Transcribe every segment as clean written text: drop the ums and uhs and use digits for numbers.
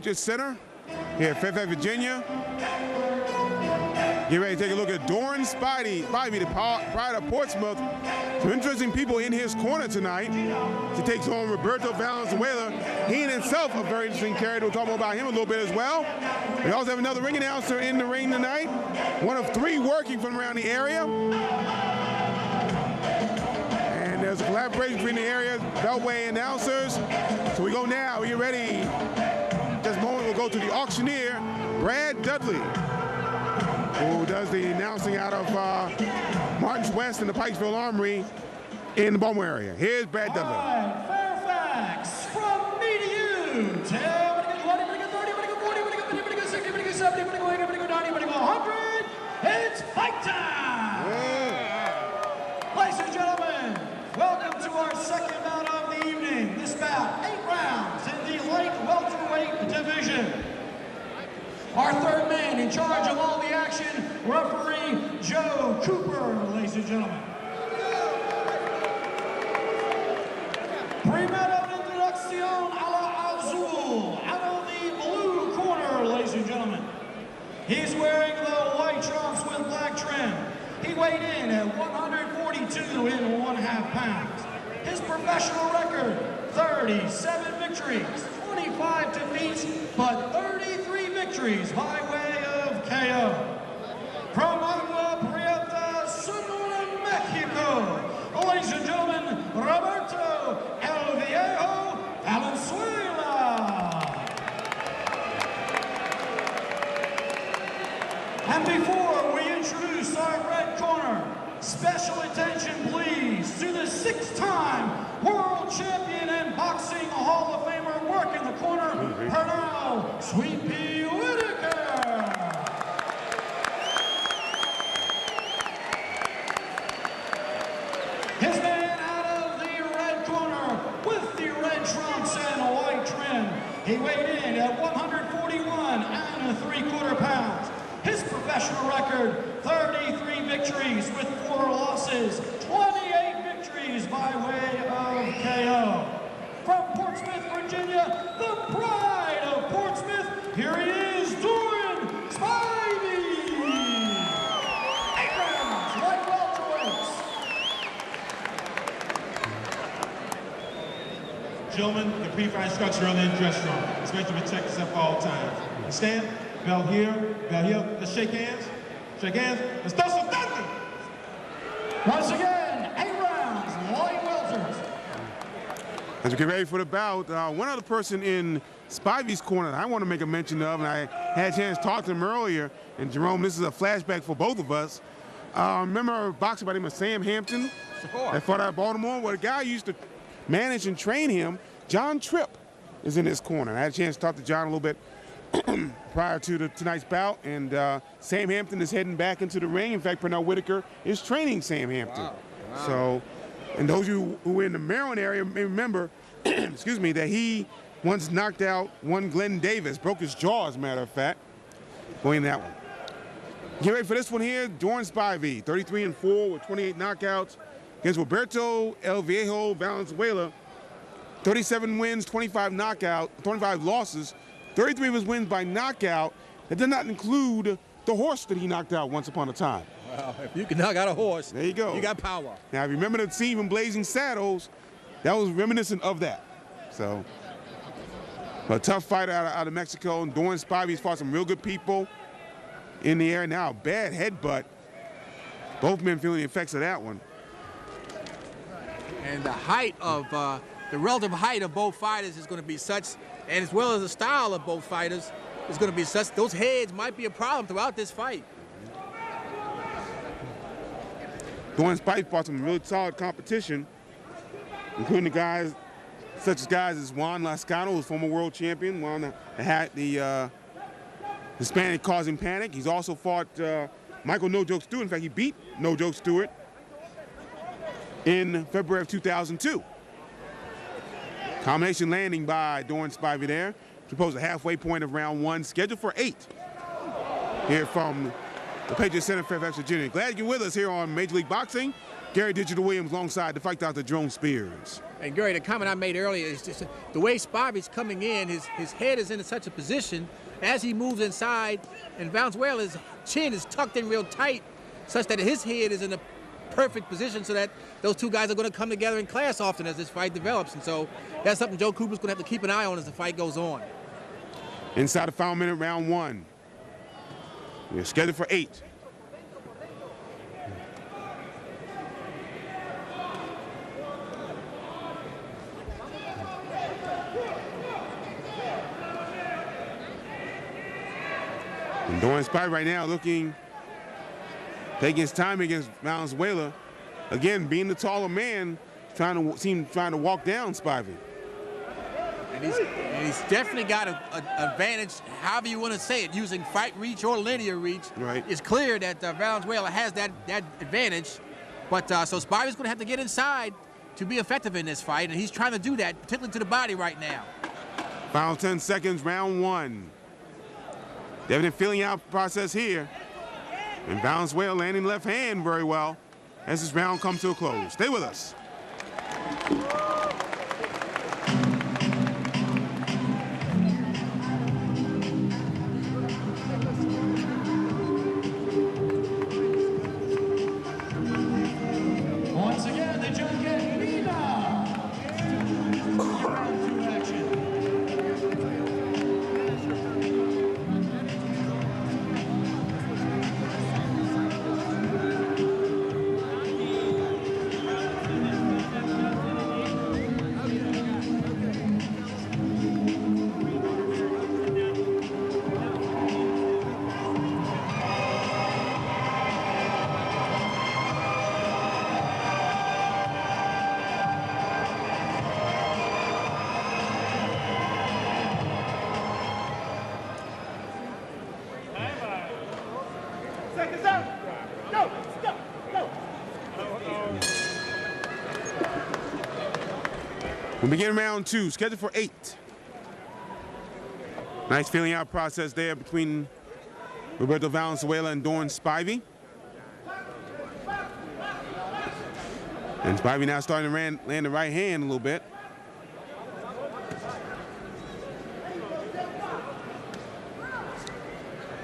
Patriot Center here at Fairfax, Virginia. Get ready to take a look at Dorin Spivey, the Pride of Portsmouth. Some interesting people in his corner tonight. He takes on Roberto Valenzuela. He in himself a very interesting character. We'll talk more about him a little bit as well. We also have another ring announcer in the ring tonight. One of three working from around the area. And there's a collaboration between the area Beltway announcers. So we go now. Are you ready? Just a moment, we'll go to the auctioneer, Brad Dudley, who does the announcing out of Martin's West and the Pikesville Armory in the Baltimore area. Here's Brad Dudley. All right, Fairfax, from me to you. 10, 20, 40, 60, 70, 80, 90, 100. It's fight time! Yeah. Ladies and gentlemen, welcome to our second bout of the evening. This bout, 8 rounds in the light welterweight division. Our third man in charge of all the action, referee Joe Cooper, ladies and gentlemen. Primera introducción a la azul, out of the blue corner, ladies and gentlemen. He's wearing the white trunks with black trim. He weighed in at 142 and 1/2 pounds. His professional record, 37 victories, 25 defeats, but 33 victories by way of KO. From Agua Prieta, Sonora, Mexico, ladies and gentlemen, Roberto El Viejo Valenzuela. And before we introduce our red corner, special attention please to the 6-time world champion and boxing Hall of Famer working the corner, Pernell Sweet Pea Whitaker. His man out of the red corner with the red trunks and a white trim. He weighed in at 141 and 3/4 pounds. His professional record, 33 victories with 4 losses, 28 victories by way of KO. From Portsmouth, Virginia, the Pride of Portsmouth, here he is, Dorin Spivey. 8 rounds, light welterweights. Gentlemen, the pre-fight structure on the dress room. Expect to protect yourself at all times. Stand, bell here, let's shake hands. Shake hands, let's throw some thunder! Once again, 8 rounds, light welters. As we get ready for the bout, one other person in Spivey's corner that I want to make a mention of, and I had a chance to talk to him earlier, and Jerome, this is a flashback for both of us. Remember a boxer by the name of Sam Hampton? Sure. That fought out of Baltimore? Well, the guy who used to manage and train him, John Tripp, is in his corner. I had a chance to talk to John a little bit prior to tonight's bout, and Sam Hampton is heading back into the ring. In fact, Pernell Whitaker is training Sam Hampton. Wow. Wow. So, and those of you who are in the Maryland area may remember, excuse me, that he once knocked out one Glenn Davis, broke his jaw, as a matter of fact, going that one. Get ready for this one here, Dorin Spivey, 33-4 with 28 knockouts, against Roberto El Viejo Valenzuela, 37 wins, 25 losses, 33 of his wins by knockout. That did not include the horse that he knocked out once upon a time. Well, if you can knock out a horse, there you go. You got power. Now, if you remember the scene from Blazing Saddles, that was reminiscent of that. So, a tough fighter out of Mexico. And Dorin Spivey's fought some real good people in the area. Now, a bad headbutt. Both men feeling the effects of that one. And the height of, the relative height of both fighters is going to be such, and as well as the style of both fighters is going to be such, those heads might be a problem throughout this fight. Dorin Spivey fought some really solid competition, including the guys, such as guys as Juan Lascano, who's former world champion, won the Hispanic Causing Panic. He's also fought Michael No Joke Stewart. In fact, he beat No Joke Stewart in February of 2002. Combination landing by Dorin Spivey there. Proposed a halfway point of round 1, scheduled for 8. Here from the Patriot Center, Fairfax, Virginia. Glad you're with us here on Major League Boxing. Gary Digital Williams alongside the fight doctor Jerome Spears. And Gary, the comment I made earlier is just the way Spivey's coming in, his head is in such a position as he moves inside, and Valenzuela's chin is tucked in real tight, such that his head is in a perfect position so that those two guys are going to come together in class often as this fight develops. And so that's something Joe Cooper's going to have to keep an eye on as the fight goes on. Inside the final minute, round 1. We're scheduled for 8. And Dorin Spivey right now taking his time against Valenzuela. Again, being the taller man, trying to walk down Spivey. And he's definitely got an advantage, however you want to say it, using fight reach or linear reach. Right. It's clear that Valenzuela has that advantage. But so Spivey's going to have to get inside to be effective in this fight, and he's trying to do that, particularly to the body right now. Final 10 seconds, round 1. Definite feeling out process here. And Valenzuela landing left hand very well as this round comes to a close. Stay with us. Once again, the junket leader. Round 2 action. We begin round 2, scheduled for 8. Nice feeling out process there between Roberto Valenzuela and Dorin Spivey. And Spivey now starting to land the right hand a little bit.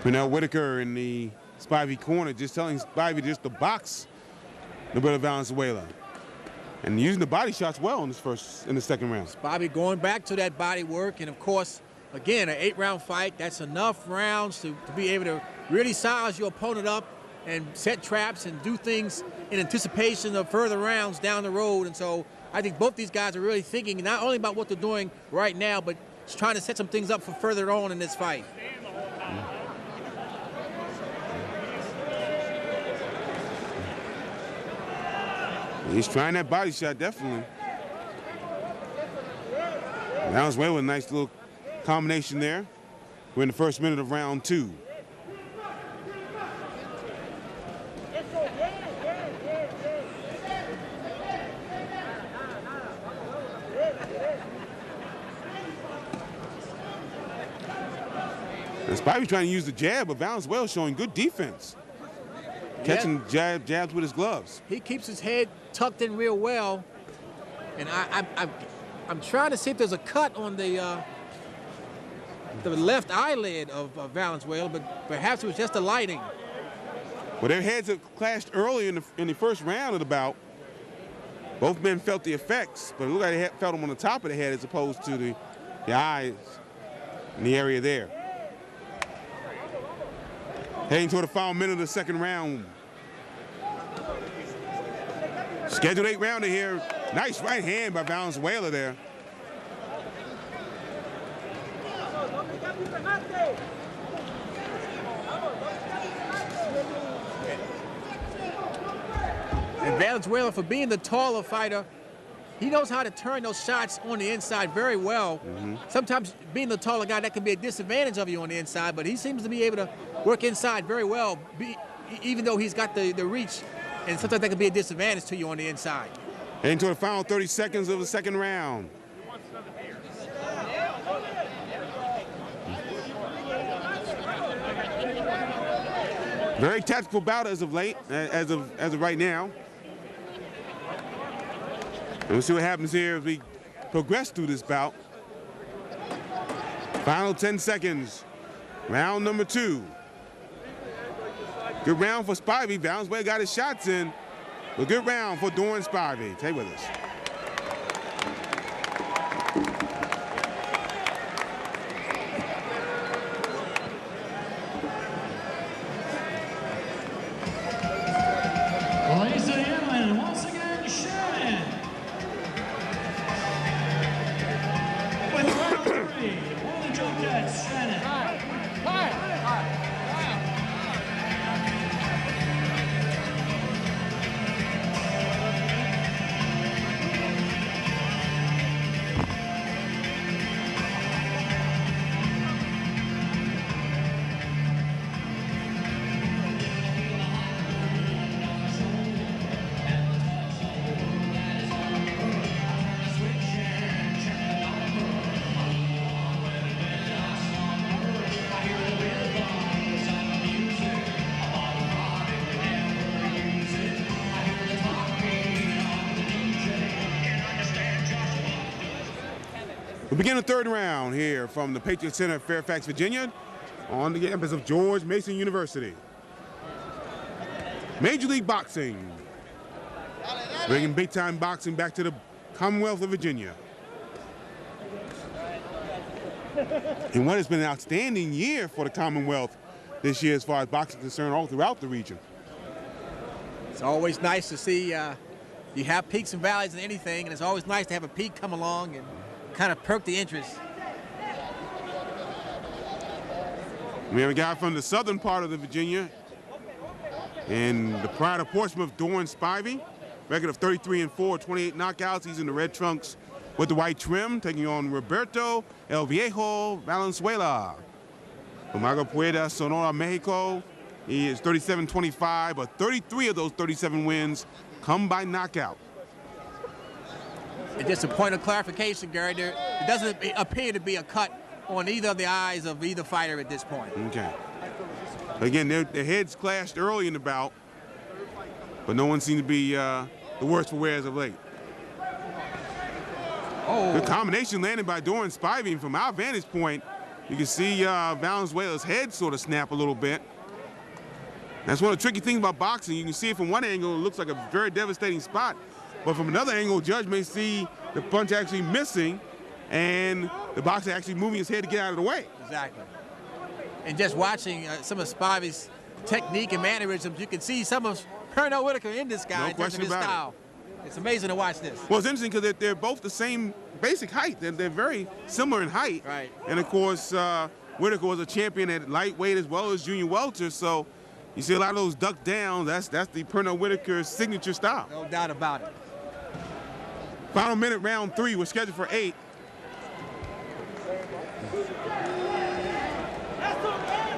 Pernell Whitaker in the Spivey corner, just telling Spivey just to box Roberto Valenzuela. And using the body shots well in the second round. Spivey going back to that body work, and of course, again, an 8-round fight, that's enough rounds to be able to really size your opponent up and set traps and do things in anticipation of further rounds down the road. And so I think both these guys are really thinking not only about what they're doing right now, but just trying to set some things up for further on in this fight. He's trying that body shot, definitely. Valenzuela with a nice little combination there. We're in the first minute of round 2. And Spivey trying to use the jab, but Valenzuela showing good defense. Catching jabs with his gloves. He keeps his head tucked in real well, and I'm trying to see if there's a cut on the left eyelid of Valenzuela, but perhaps it was just the lighting. Well, their heads have clashed early in the first round of the bout. Both men felt the effects, but it looked like they felt them on the top of the head as opposed to the eyes in the area there. Heading toward the final minute of the second round. Scheduled 8-rounder here. Nice right hand by Valenzuela there. And Valenzuela, for being the taller fighter, he knows how to turn those shots on the inside very well. Sometimes being the taller guy, that can be a disadvantage of you on the inside, but he seems to be able to work inside very well, even though he's got the reach, and sometimes that can be a disadvantage to you on the inside. Heading to the final 30 seconds of the second round. Very tactical bout as of late, as of right now. We'll see what happens here as we progress through this bout. Final 10 seconds. Round number 2. Good round for Spivey. Valenzuela got his shots in. A good round for Dorin Spivey. Stay with us. Ladies and gentlemen, once again, Shannon. With round 3, one of the Junkets, Shannon. We begin the third round here from the Patriot Center, Fairfax, Virginia, on the campus of George Mason University. Major League Boxing, bringing big-time boxing back to the Commonwealth of Virginia. And what has been an outstanding year for the Commonwealth this year as far as boxing is concerned all throughout the region. It's always nice to see you have peaks and valleys in anything, and it's always nice to have a peak come along and kind of perk the interest. We have a guy from the southern part of the Virginia in the Pride of Portsmouth, Dorin Spivey. Record of 33-4, 28 knockouts. He's in the red trunks with the white trim, taking on Roberto, El Viejo, Valenzuela. From Agua Puerta, Sonora, Mexico. He is 37-25, but 33 of those 37 wins come by knockout. And just a point of clarification, Gary, it doesn't appear to be a cut on either of the eyes of either fighter at this point. Okay. Again, their heads clashed early in the bout, but no one seemed to be the worse for wear as of late. Oh. Good combination landed by Dorin Spivey. From our vantage point, you can see Valenzuela's head sort of snap a little bit. That's one of the tricky things about boxing. You can see it from one angle, it looks like a very devastating spot. But from another angle, a judge may see the punch actually missing and the boxer actually moving his head to get out of the way. Exactly. And just watching some of Spivey's technique and mannerisms, you can see some of Pernell Whitaker in this guy in terms of his style. It's amazing to watch this. Well, it's interesting because they're both the same basic height. They're very similar in height. Right. And, of course, Whitaker was a champion at lightweight as well as junior welter, so you see a lot of those duck downs. That's the Pernell Whitaker signature style. No doubt about it. Final minute, round 3. We're scheduled for 8.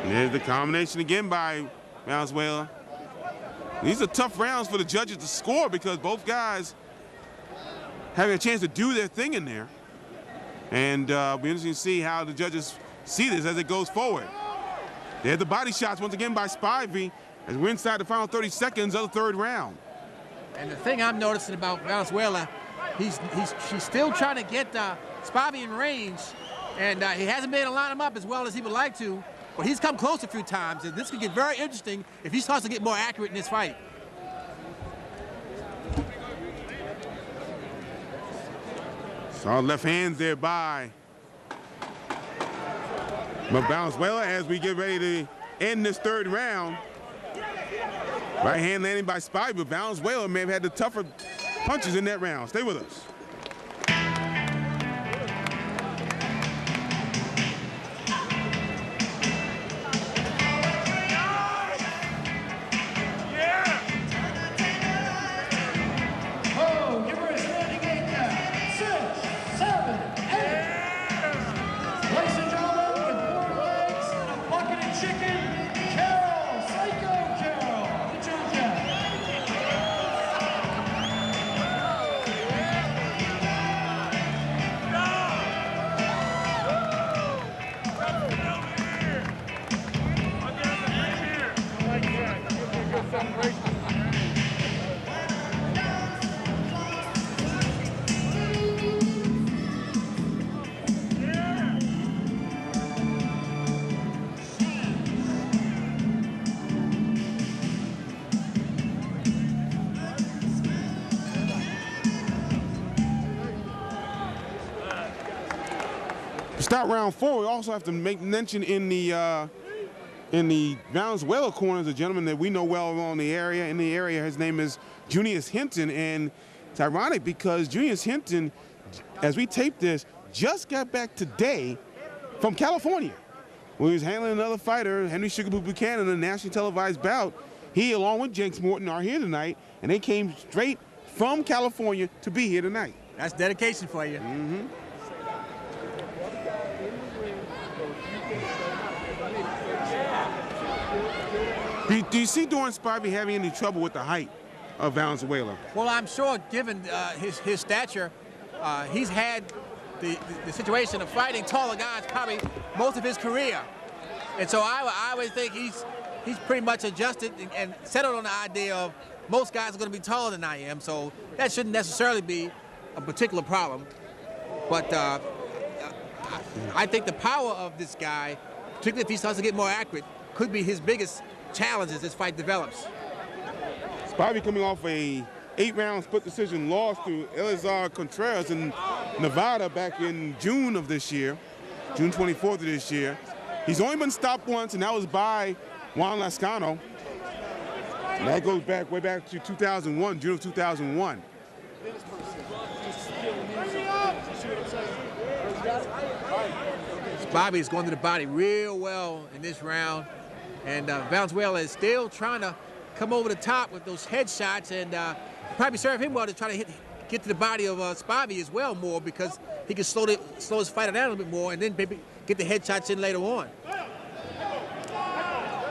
And there's the combination again by Valenzuela. These are tough rounds for the judges to score because both guys having a chance to do their thing in there. And it'll be interesting to see how the judges see this as it goes forward. There's the body shots once again by Spivey as we're inside the final 30 seconds of the third round. And the thing I'm noticing about Valenzuela, she's still trying to get Spivey in range, and he hasn't been able to line him up as well as he would like to, but he's come close a few times, and this could get very interesting if he starts to get more accurate in this fight. Saw left hands there by Valenzuela as we get ready to end this third round. Right hand landing by Spivey, but Valenzuela may have had the tougher punches in that round. Stay with us. Oh, give her a standing 8 count. 6, 7, 8. Ladies and gentlemen, with 4 legs and a bucket of chicken, Carol, Psycho Carol, the junket. start round 4, we also have to make mention in the Valenzuela corner is a gentleman that we know well in the area. His name is Junius Hinton, and it's ironic because Junius Hinton, as we tape this, just got back today from California. When he was handling another fighter, Henry Sugarboo Buchanan, in a nationally televised bout. He, along with Jenks Morton, are here tonight, and they came straight from California to be here tonight. That's dedication for you. Mm-hmm. Do you see Dorin Spivey having any trouble with the height of Valenzuela? Well, I'm sure, given his stature, he's had the situation of fighting taller guys probably most of his career. And so I would think he's pretty much adjusted and settled on the idea of most guys are going to be taller than I am. So that shouldn't necessarily be a particular problem. But I think the power of this guy, particularly if he starts to get more accurate, could be his biggest challenge as this fight develops. Spivey coming off a 8-round split decision loss to Elizar Contreras in Nevada back in June of this year, June 24th of this year. He's only been stopped once, and that was by Juan Lascano. And that goes back way back to 2001, June of 2001. Spivey is going to the body real well in this round, and Valenzuela is still trying to come over the top with those headshots, and probably serve him well to try to get to the body of Spivey as well more, because he can slow his fighter down a little bit more, and then maybe get the headshots in later on.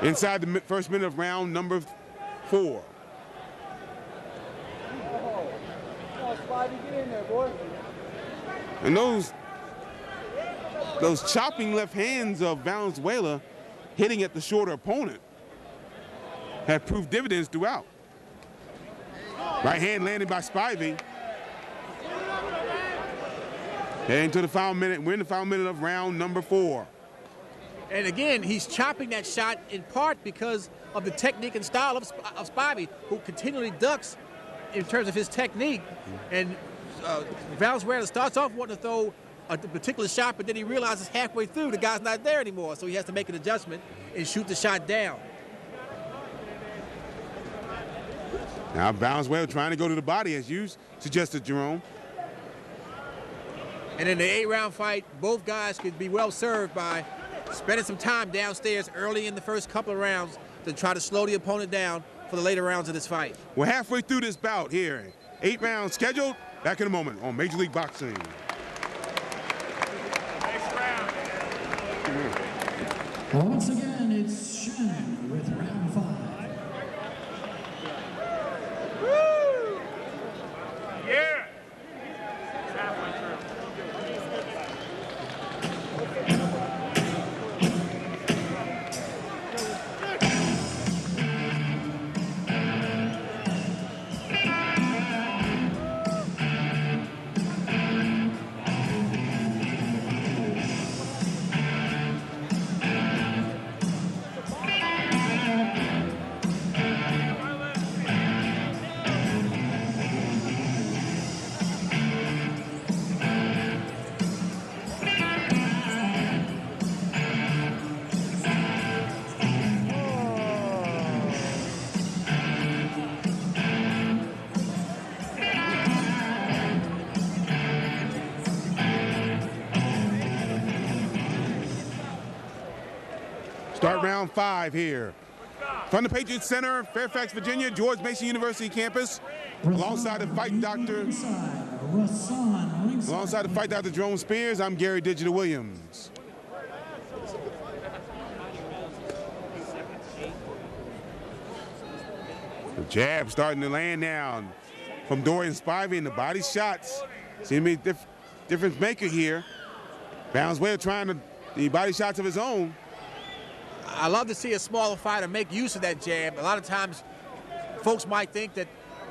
Inside the first minute of round number 4. And those chopping left hands of Valenzuela hitting at the shorter opponent have proved dividends throughout. Right hand landed by Spivey. Heading to the final minute, we're in the final minute of round number 4. And again, he's chopping that shot in part because of the technique and style of Spivey, who continually ducks in terms of his technique. And Valenzuela starts off wanting to throw a particular shot, but then he realizes halfway through the guy's not there anymore, so he has to make an adjustment and shoot the shot down. Now Valenzuela trying to go to the body, as you suggested, Jerome. And in the 8-round fight, both guys could be well served by spending some time downstairs early in the first couple of rounds to try to slow the opponent down for the later rounds of this fight. We're halfway through this bout here. 8 rounds scheduled. Back in a moment on Major League Boxing. Once again, it's Shannon with round 5. Woo! Yeah! It's halfway through. Start round 5 here. From the Patriot Center, Fairfax, Virginia, George Mason University campus, alongside the fight doctor, Jerome Spears, I'm Gary Digital Williams. The jab starting to land now from Dorin Spivey, and the body shots seem to be a difference maker here. Valenzuela trying the body shots of his own. I love to see a smaller fighter make use of that jab. A lot of times, folks might think that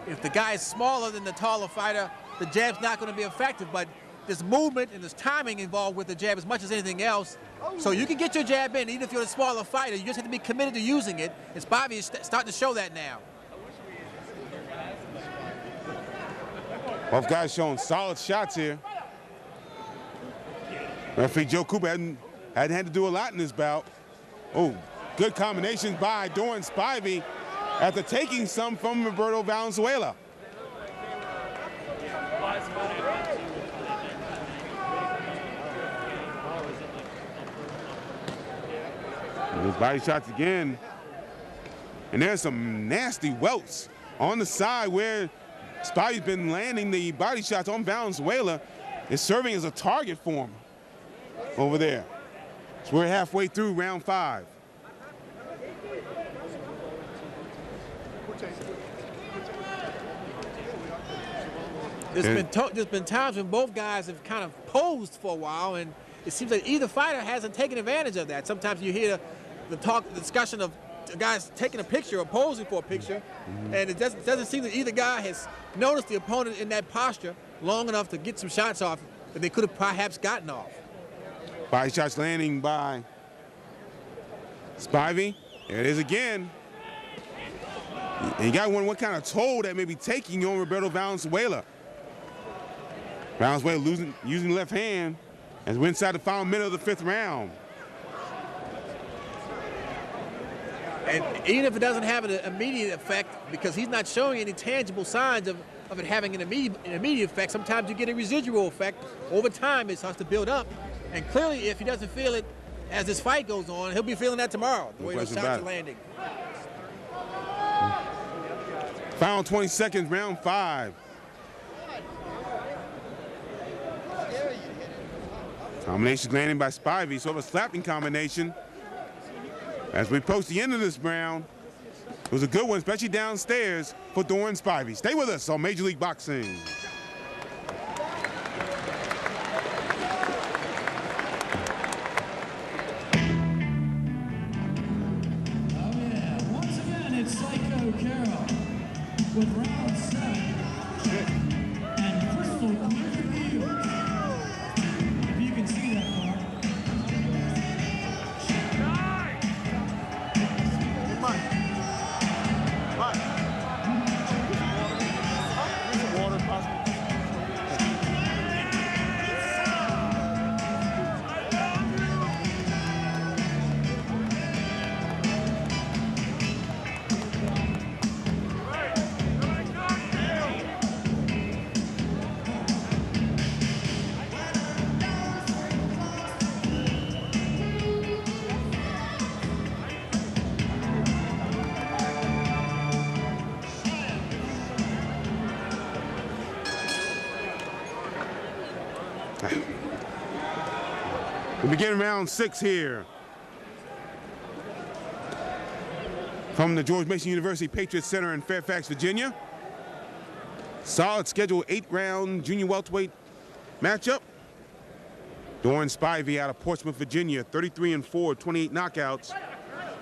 if the guy is smaller than the taller fighter, the jab's not going to be effective. But there's movement and there's timing involved with the jab as much as anything else. So you can get your jab in, even if you're a smaller fighter. You just have to be committed to using it. And Spivey is starting to show that now. Both guys showing solid shots here. Referee Joe Cooper hadn't had to do a lot in this bout. Oh, good combinations by Dorin Spivey after taking some from Roberto Valenzuela. Those body shots again. And there's some nasty welts on the side where Spivey's been landing the body shots on Valenzuela. Is serving as a target for him over there. So we're halfway through round 5. There's been times when both guys have kind of posed for a while, and it seems like either fighter hasn't taken advantage of that. Sometimes you hear the discussion of guys taking a picture or posing for a picture, and it doesn't seem that either guy has noticed the opponent in that posture long enough to get some shots off that they could have perhaps gotten off. Body shots landing by Spivey. There it is again. And you got to wonder what kind of toll that may be taking on Roberto Valenzuela. Valenzuela using the left hand as we're inside the final minute of the 5th round. And even if it doesn't have an immediate effect, because he's not showing any tangible signs of it having an immediate effect, sometimes you get a residual effect. Over time, it starts to build up. And clearly, if he doesn't feel it as this fight goes on, he'll be feeling that tomorrow, the way those shots are landing. Final 20 seconds, round 5. Combination landing by Spivey, sort of a slapping combination. As we approach the end of this round, it was a good one, especially downstairs for Dorin Spivey. Stay with us on Major League Boxing. Once again, it's Psycho Carroll with round 7 and crystal clear views. If you can see that far. We begin round 6 here. From the George Mason University Patriot Center in Fairfax, Virginia. Solid schedule 8-round junior welterweight matchup. Dorin Spivey out of Portsmouth, Virginia, 33-4, 28 knockouts.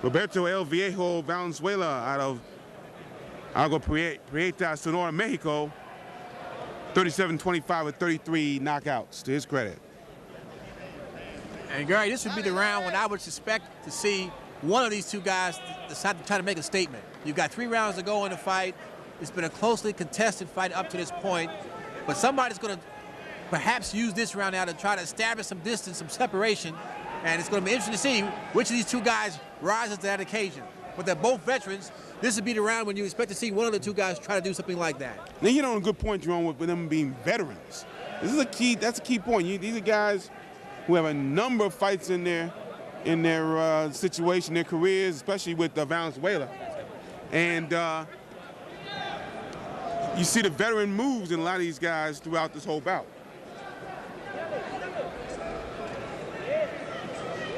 Roberto El Viejo Valenzuela out of Agua Prieta, Sonora, Mexico, 37-25 with 33 knockouts to his credit. And Gary, this would be the round when I would suspect to see one of these two guys decide to try to make a statement. You've got 3 rounds to go in the fight. It's been a closely contested fight up to this point, but somebody's going to perhaps use this round now to try to establish some distance, some separation, and it's going to be interesting to see which of these two guys rises to that occasion. But they're both veterans. This would be the round when you expect to see one of the two guys try to do something like that. Now, you know, a good point, Jerome, with them being veterans. This is a key. That's a key point. These are guys who have a number of fights in their situation, their careers, especially with Valenzuela. And you see the veteran moves in a lot of these guys throughout this whole bout.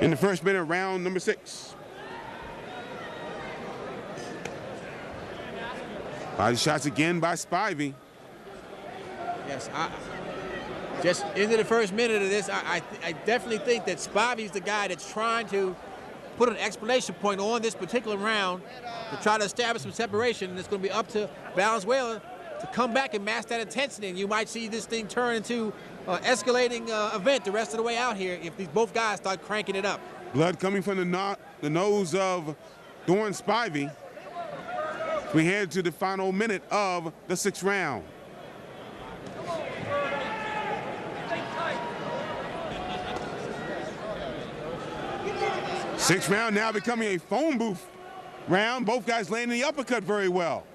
In the first minute, round number 6. Body shots again by Spivey. Yes, just into the first minute of this, I definitely think that Spivey's the guy that's trying to put an exclamation point on this particular round to try to establish some separation, and it's going to be up to Valenzuela to come back and match that intensity, and you might see this thing turn into an escalating event the rest of the way out here if these both guys start cranking it up. Blood coming from the nose of Dorin Spivey. We head to the final minute of the 6th round. Sixth round now becoming a phone booth round. Both guys landing the uppercut very well.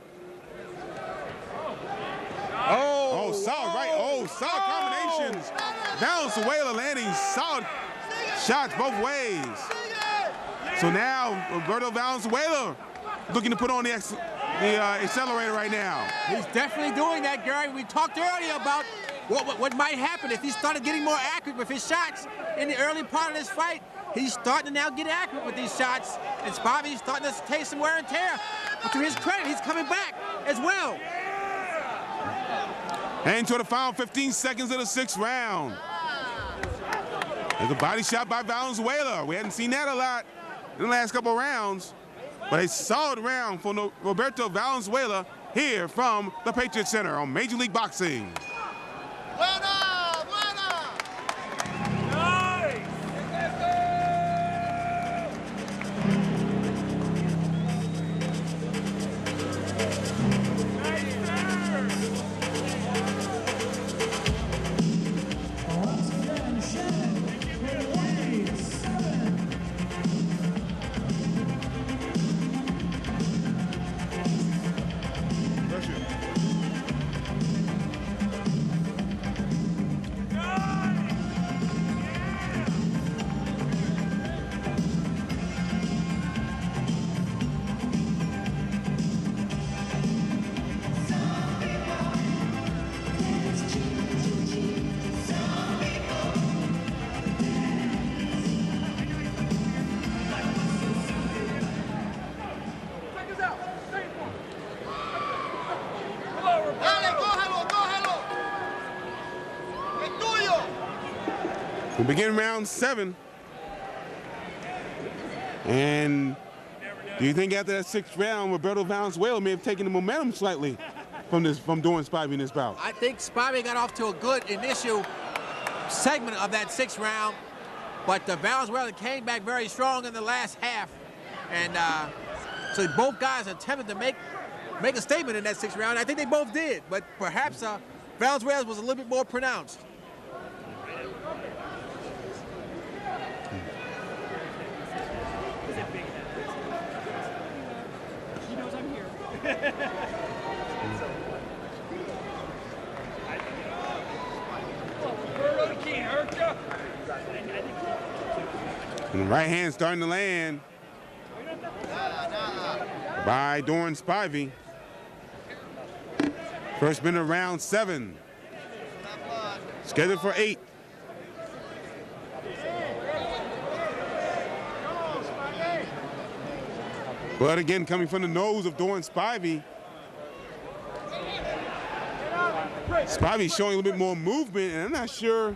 Oh, solid right. Oh, solid combinations. Valenzuela landing solid shots both ways. So now Roberto Valenzuela looking to put on the accelerator right now. He's definitely doing that, Gary. We talked earlier about what might happen if he started getting more accurate with his shots in the early part of this fight. He's starting to now get accurate with these shots, and Spivey's starting to take some wear and tear. But to his credit, he's coming back as well. And to the final 15 seconds of the sixth round. There's a body shot by Valenzuela. We hadn't seen that a lot in the last couple of rounds, but a solid round for Roberto Valenzuela here from the Patriot Center on Major League Boxing. We begin round 7. And do you think after that sixth round, Roberto Valenzuela may have taken the momentum slightly from Dorin Spivey in this bout? I think Spivey got off to a good initial segment of that sixth round, but Valenzuela came back very strong in the last half. And so both guys attempted to make a statement in that sixth round. I think they both did, but perhaps Valenzuela was a little bit more pronounced. And the right hand starting to land by Dorin Spivey. First minute of round 7. Scheduled for 8. But again, coming from the nose of Dorin Spivey. Spivey's showing a little bit more movement, and I'm not sure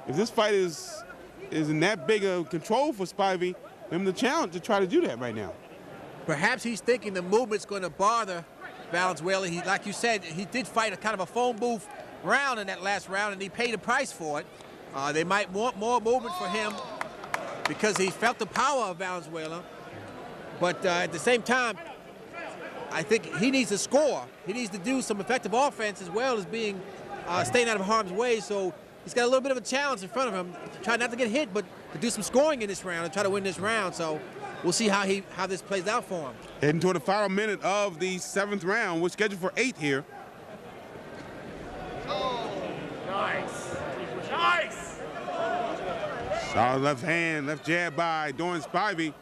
if this fight is in that big of control for Spivey, him the challenge to try to do that right now. Perhaps he's thinking the movement's going to bother Valenzuela. Like you said, he did fight a kind of a phone booth round in that last round, and he paid a price for it. They might want more movement for him because he felt the power of Valenzuela. But at the same time, I think he needs to score. He needs to do some effective offense as well as staying out of harm's way. So he's got a little bit of a challenge in front of him. Try not to get hit, but to do some scoring in this round and try to win this round. So we'll see how this plays out for him. Heading toward the final minute of the 7th round. We're scheduled for 8 here. Oh, nice. Nice. Solid left hand, left jab by Dorin Spivey.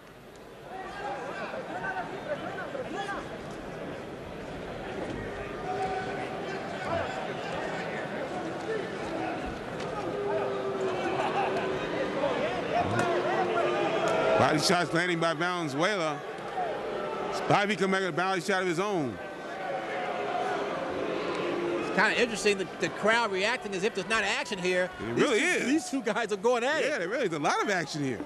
Body shots landing by Valenzuela. Spivey come back with a body shot of his own. It's kind of interesting, the crowd reacting as if there's not action here. It really is. These two guys are going at it. Yeah, there really is a lot of action here.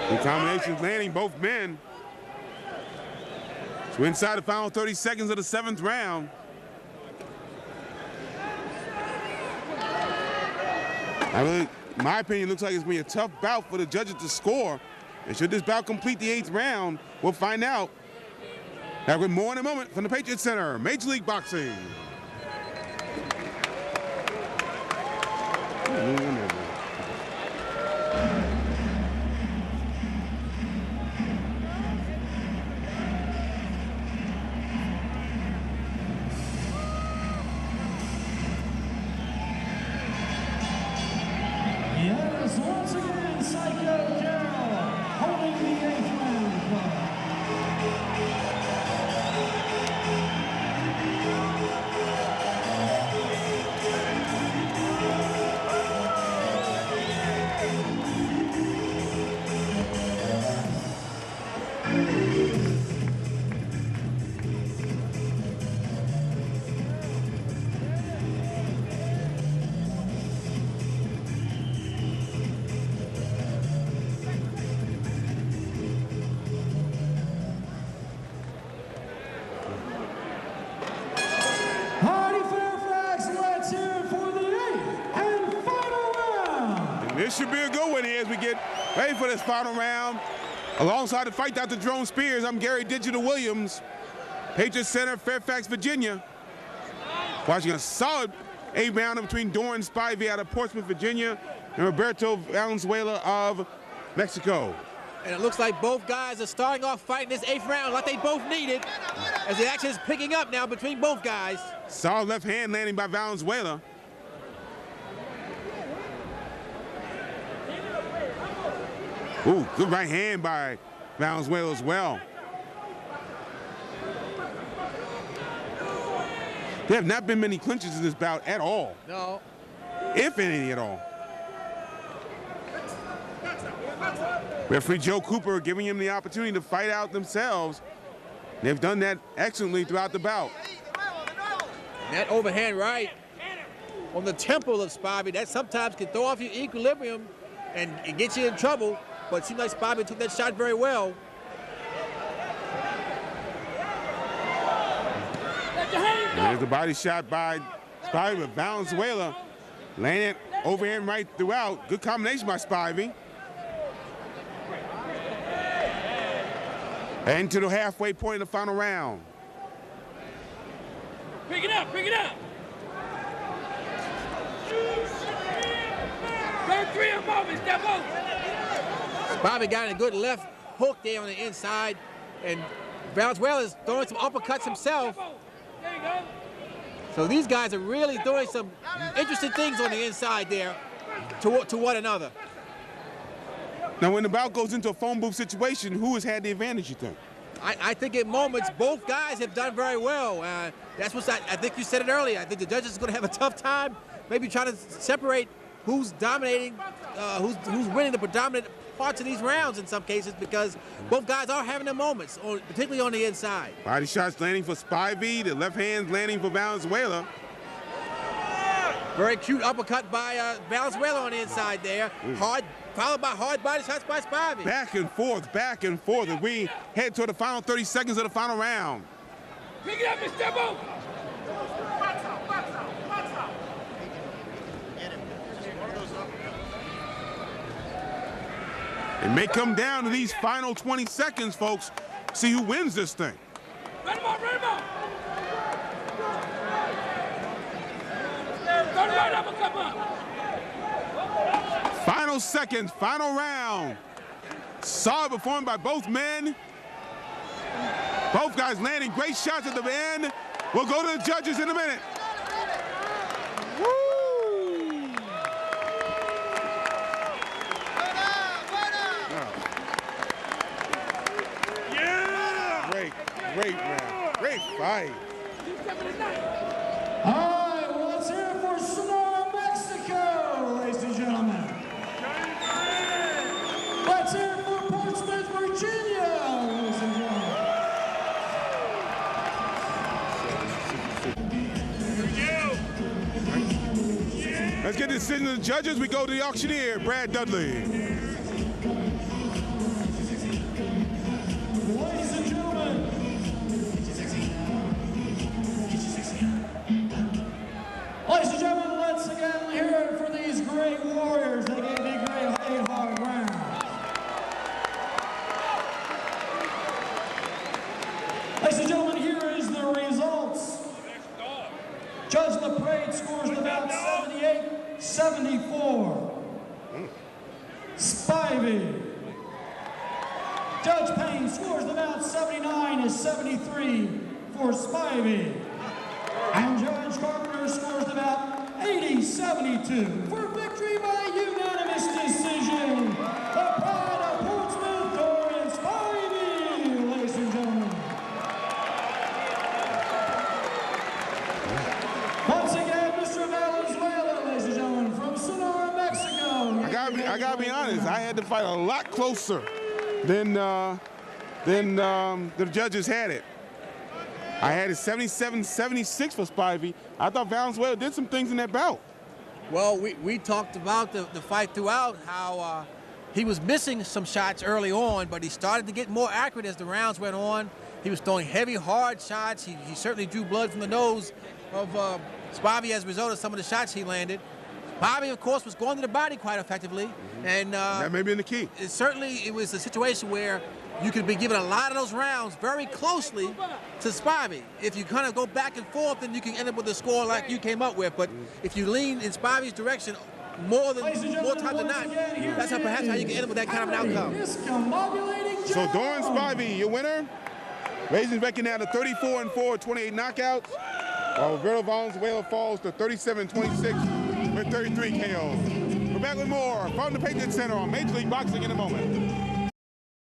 The combinations landing both men. So inside the final 30 seconds of the 7th round. In my opinion, looks like it's going to be a tough bout for the judges to score. And should this bout complete the 8th round, we'll find out. Back with more in a moment from the Patriot Center, Major League Boxing. This should be a good one here as we get ready for this final round. Alongside the fight, Dr. Jerome Spears, I'm Gary Digital Williams, Patriot Center, Fairfax, Virginia. Watching a solid 8th rounder between Dorin Spivey out of Portsmouth, Virginia, and Roberto Valenzuela of Mexico. And it looks like both guys are starting off fighting this 8th round like they both needed, as the action is picking up now between both guys. Solid left hand landing by Valenzuela. Ooh, good right hand by Valenzuela as well. There have not been many clinches in this bout at all. No. If any at all. Referee Joe Cooper giving him the opportunity to fight out themselves. They've done that excellently throughout the bout. That overhand right on the temple of Spivey, that sometimes can throw off your equilibrium and get you in trouble, but it seems like Spivey took that shot very well. There's the body shot by Spivey, but Valenzuela landed overhand right throughout. Good combination by Spivey. And to the halfway point of the final round. Pick it up, pick it up. Go 3 of them, step up. Spivey got a good left hook there on the inside, and Valenzuela is throwing some uppercuts himself. There you go. So these guys are really doing some interesting things on the inside there to one another. Now, when the bout goes into a phone booth situation, who has had the advantage, you think? I think at moments both guys have done very well. That's what I think you said it earlier. I think the judges are going to have a tough time maybe trying to separate who's dominating, who's winning the predominant parts of these rounds in some cases, because both guys are having their moments, particularly on the inside. Body shots landing for Spivey, the left hand landing for Valenzuela. Very cute uppercut by Valenzuela on the inside there. Hard, followed by hard body shots by Spivey. Back and forth as we head toward the final 30 seconds of the final round. Pick it up and step up. It may come down to these final 20 seconds, folks. See who wins this thing. Run him up, run him up. Go to right uppercut up. Final seconds, final round. Solid performed by both men. Both guys landing great shots at the end. We'll go to the judges in a minute. Woo! Yeah! Great round. Great fight. All right, well, let's hear it for Sonora, Mexico, ladies and gentlemen. Let's hear it for Portsmouth, Virginia, ladies and gentlemen. Let's get the decision of the judges. We go to the auctioneer, Brad Dudley. Ladies and gentlemen, let's again hear it for these great warriors. They gave me a great 8-hard round. Ladies and gentlemen, here is the results. Judge LaPrade scores the bout 78-74. Spivey. Judge Payne scores the bout 79-73 for Spivey. And Judge Carpenter scores the bout 80-72 for victory by unanimous decision. The Pride of Portsmouth, Dorin Spivey, ladies and gentlemen. Once again, Mr. Valenzuela, ladies and gentlemen, from Sonora, Mexico. I gotta be honest. I had to fight a lot closer than the judges had it. I had it 77-76 for Spivey. I thought Valenzuela did some things in that bout. Well, we talked about the fight throughout, how he was missing some shots early on, but he started to get more accurate as the rounds went on. He was throwing heavy, hard shots. He certainly drew blood from the nose of Spivey as a result of some of the shots he landed. Bobby, of course, was going to the body quite effectively, and that may have been the key. It was a situation where you could be given a lot of those rounds very closely to Spivey. If you kind of go back and forth, then you can end up with a score like you came up with. But if you lean in Spivey's direction more times than not, that's perhaps how you can end up with that kind of an outcome. So Dorin Spivey, your winner, raising his record now to 34-4, 28 knockouts, while Roberto Valenzuela falls to 37-26 with 33 KOs. We're back with more from the Patriot Center on Major League Boxing in a moment.